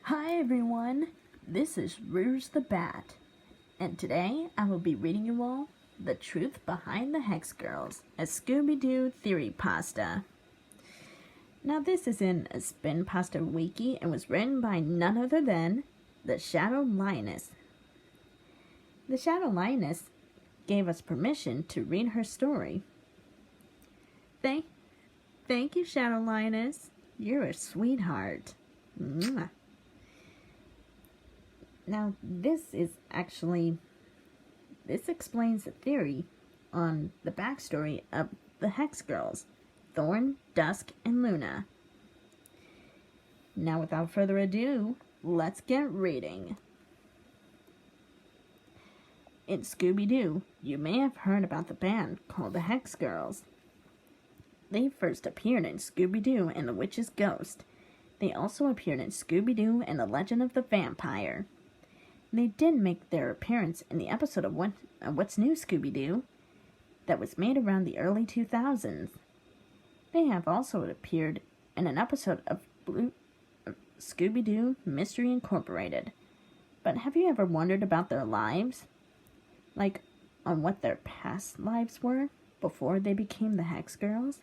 Hi everyone, this is Rouge the Bat, and today I will be reading you all The Truth Behind the Hex Girls, a Scooby Doo theorypasta. Now this is in a Spinpasta wiki and was written by none other than the Shadow Lioness. The Shadow Lioness gave us permission to read her story. Thank you, Shadow Lioness. You're a sweetheart. Mwah. Now, this explains the theory on the backstory of the Hex Girls, Thorn, Dusk, and Luna. Now, without further ado, let's get reading. In Scooby Doo, you may have heard about the band called the Hex Girls. They first appeared in Scooby Doo and the Witch's Ghost. They also appeared in Scooby Doo and the Legend of the Vampire. They did make their appearance in the episode of What's New, Scooby Doo that was made around the early 2000s. They have also appeared in an episode of Scooby Doo Mystery Incorporated. But have you ever wondered about their lives? Like, on what their past lives were before they became the Hex Girls?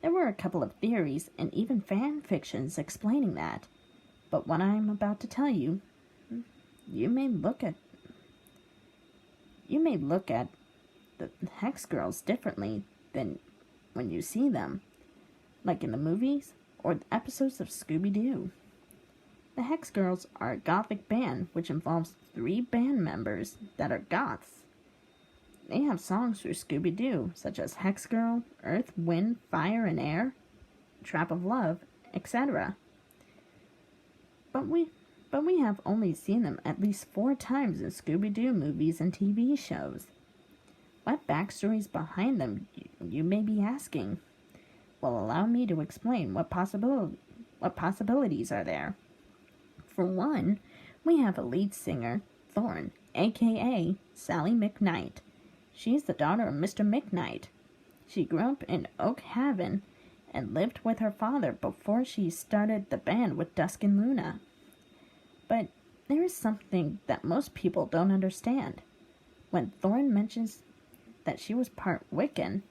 There were a couple of theories and even fan fictions explaining that. But what I'm about to tell you, you may look at the Hex Girls differently than when you see them, like in the movies or the episodes of Scooby Doo. The Hex Girls are a gothic band which involves 3 band members that are goths. They have songs through Scooby Doo such as Hex Girl, Earth, Wind, Fire, and Air, Trap of Love, etc. But we have only seen them at least 4 times in Scooby-Doo movies and TV shows. What backstories behind them, you may be asking? Well, allow me to explain what possibilities are there. For one, we have a lead singer, Thorn, aka Sally McKnight. She's the daughter of Mr. McKnight. She grew up in Oak Haven and lived with her father before she started the band with Dusk and Luna. But there is something that most people don't understand. When Thorn mentions that she was part Wiccan,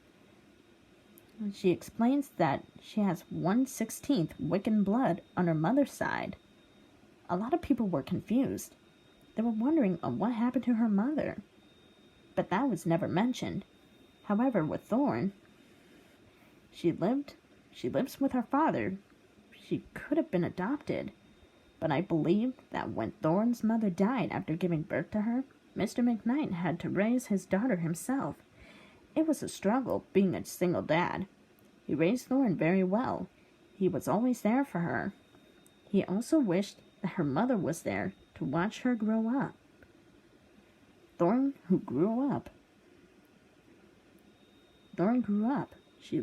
she explains that she has 1/16 Wiccan blood on her mother's side. A lot of people were confused. They were wondering on what happened to her mother. But that was never mentioned. However, with Thorn, she lives with her father. She could have been adopted. But I believe that when Thorn's mother died after giving birth to her, Mr. McKnight had to raise his daughter himself. It was a struggle being a single dad. He raised Thorn very well. He was always there for her. He also wished that her mother was there to watch her grow up. When Thorn grew up, she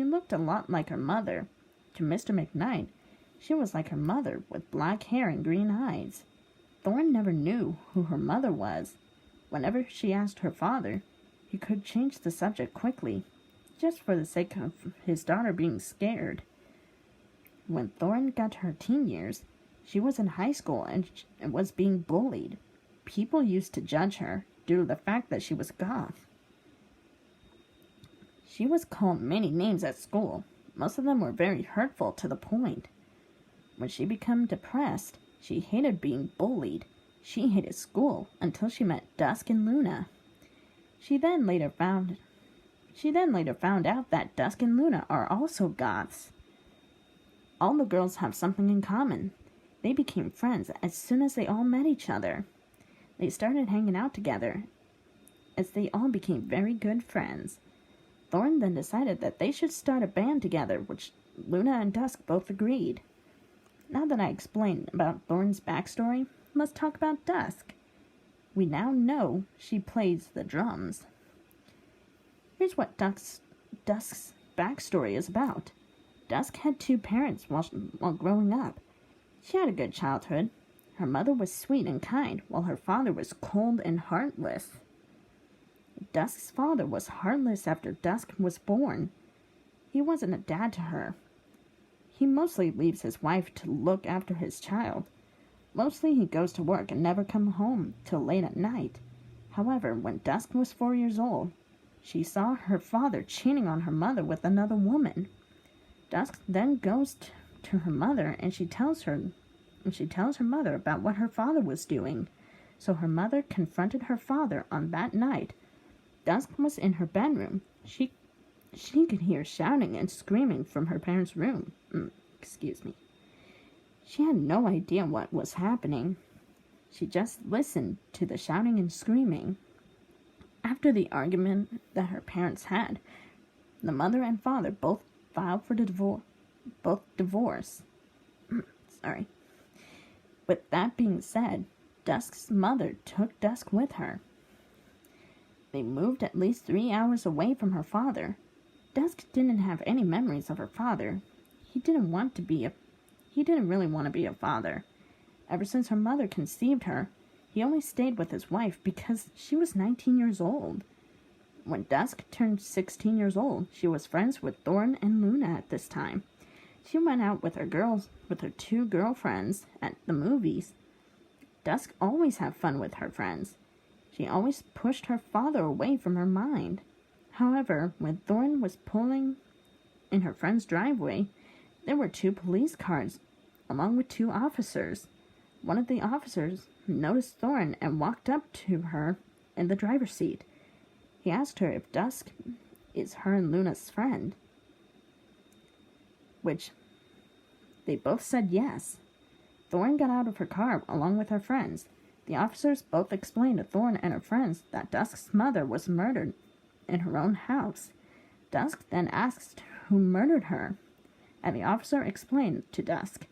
looked a lot like her mother. To Mr. McKnight, she was like her mother, with black hair and green eyes. Thorn never knew who her mother was. Whenever she asked her father, he could change the subject quickly, just for the sake of his daughter being scared. When Thorn got to her teen years, she was in high school and was being bullied. People used to judge her due to the fact that she was goth. She was called many names at school. Most of them were very hurtful to the point. When she became depressed, she hated being bullied. She hated school until she met Dusk and Luna. She then later found out that Dusk and Luna are also goths. All the girls have something in common. They became friends as soon as they all met each other. They started hanging out together as they all became very good friends. Thorn then decided that they should start a band together, which Luna and Dusk both agreed. Now that I explained about Thorn's backstory, let's talk about Dusk. We now know she plays the drums. Here's what Dusk's backstory is about. Dusk had 2 parents while growing up. She had a good childhood. Her mother was sweet and kind, while her father was cold and heartless. Dusk's father was heartless after Dusk was born. He wasn't a dad to her. He mostly leaves his wife to look after his child. Mostly he goes to work and never comes home till late at night. However, when Dusk was 4 years old, she saw her father cheating on her mother with another woman. Dusk then goes to her mother and she tells her mother about what her father was doing. So her mother confronted her father on that night. Dusk was in her bedroom. She could hear shouting and screaming from her parents' room. She had no idea what was happening. She just listened to the shouting and screaming. After the argument that her parents had, the mother and father both filed for divorce. Sorry. With that being said, Dusk's mother took Dusk with her. They moved at least 3 hours away from her father. Dusk didn't have any memories of her father. He didn't really want to be a father. Ever since her mother conceived her, he only stayed with his wife because she was 19 years old. When Dusk turned 16 years old, she was friends with Thorn and Luna at this time. She went out with her 2 girlfriends at the movies. Dusk always had fun with her friends. She always pushed her father away from her mind. However, when Thorn was pulling in her friend's driveway, there were 2 police cars, along with 2 officers. One of the officers noticed Thorn and walked up to her in the driver's seat. He asked her if Dusk is her and Luna's friend, which they both said yes. Thorn got out of her car along with her friends. The officers both explained to Thorn and her friends that Dusk's mother was murdered in her own house. Dusk then asked who murdered her, and the officer explained to Dusk,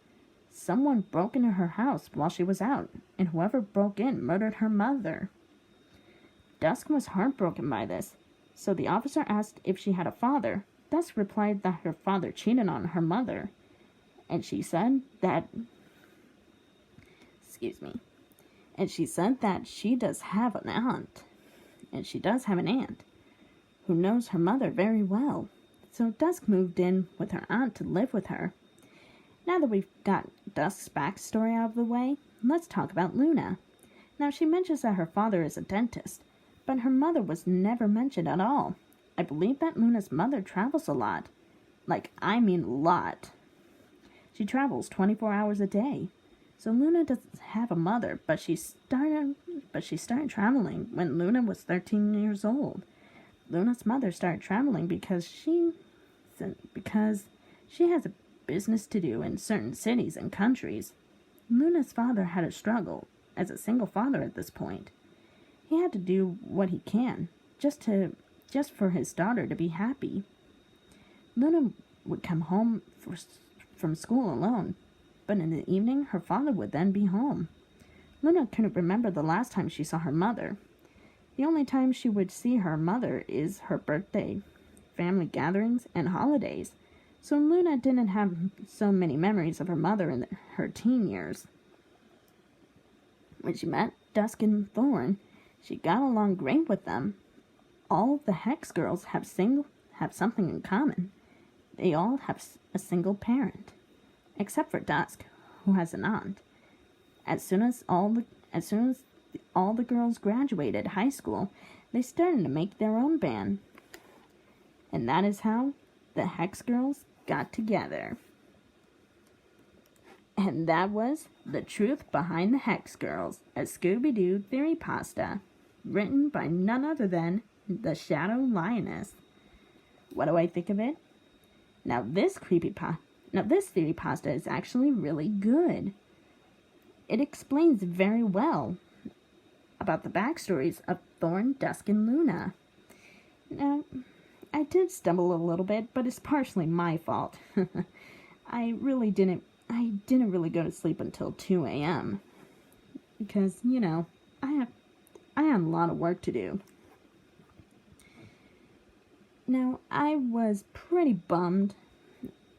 someone broke into her house while she was out, and whoever broke in murdered her mother. Dusk was heartbroken by this, so the officer asked if she had a father. Dusk replied that her father cheated on her mother, and she said that she does have an aunt, who knows her mother very well. So Dusk moved in with her aunt to live with her. Now that we've got Dusk's backstory out of the way, let's talk about Luna. Now, she mentions that her father is a dentist, but her mother was never mentioned at all. I believe that Luna's mother travels a lot. Lot. She travels 24 hours a day. So Luna doesn't have a mother, but she started traveling when Luna was 13 years old. Luna's mother started traveling because she has a business to do in certain cities and countries. Luna's father had a struggle as a single father at this point. He had to do what he can just for his daughter to be happy. Luna would come home from school alone, but in the evening her father would then be home. Luna couldn't remember the last time she saw her mother. The only time she would see her mother is her birthday, family gatherings, and holidays. So Luna didn't have so many memories of her mother in her teen years. When she met Dusk and Thorn, she got along great with them. All the Hex girls have something in common. They all have a single parent, except for Dusk, who has an aunt. As soon as all the girls graduated high school, they started to make their own band. And that is how the Hex girls got together. And that was The Truth Behind the Hex Girls, a Scooby Doo theorypasta, written by none other than the Shadow Lioness. What do I think of it? Now this theorypasta is actually really good. It explains very well about the backstories of Thorn, Dusk, and Luna. Now, I did stumble a little bit, but it's partially my fault. I didn't really go to sleep until 2 a.m. because, I had a lot of work to do. Now, I was pretty bummed.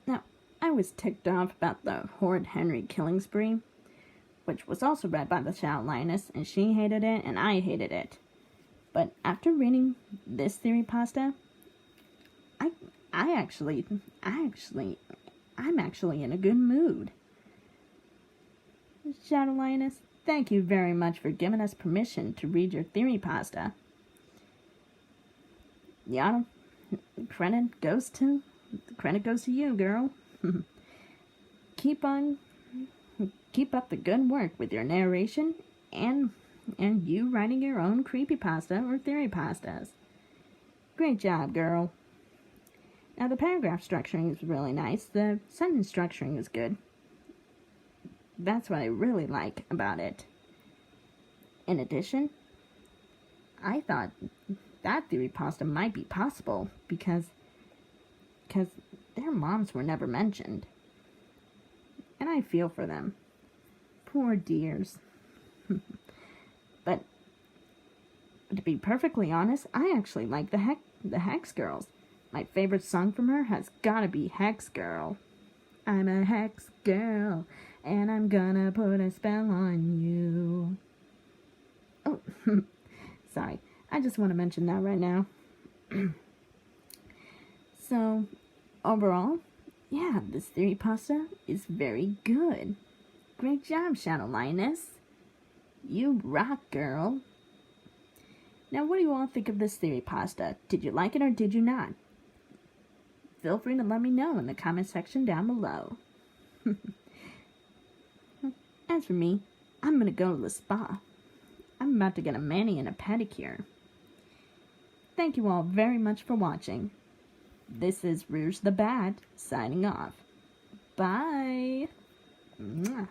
Now, I was ticked off about the horrid Henry killing spree, which was also read by the Shadow Lioness, and she hated it, and I hated it. But after reading this theorypasta, I actually I'm actually in a good mood. Shadow Lioness, thank you very much for giving us permission to read your theorypasta. Yana, credit goes to you, girl. Keep up the good work with your narration and you writing your own creepypasta or theorypastas. Great job, girl. Now, the paragraph structuring is really nice. The sentence structuring is good. That's what I really like about it. In addition, I thought that theorypasta might be possible because their moms were never mentioned. And I feel for them. Poor dears. But to be perfectly honest, I actually like the Hex Girls. My favorite song from her has gotta be Hex Girl. I'm a Hex Girl, and I'm gonna put a spell on you. Oh, sorry. I just want to mention that right now. So, overall, yeah, this theorypasta is very good. Great job, Shadow Lioness. You rock, girl. Now, what do you all think of this theorypasta? Did you like it or did you not? Feel free to let me know in the comment section down below. As for me, I'm gonna go to the spa. I'm about to get a mani and a pedicure. Thank you all very much for watching. This is Rouge the Bat signing off. Bye. Mwah.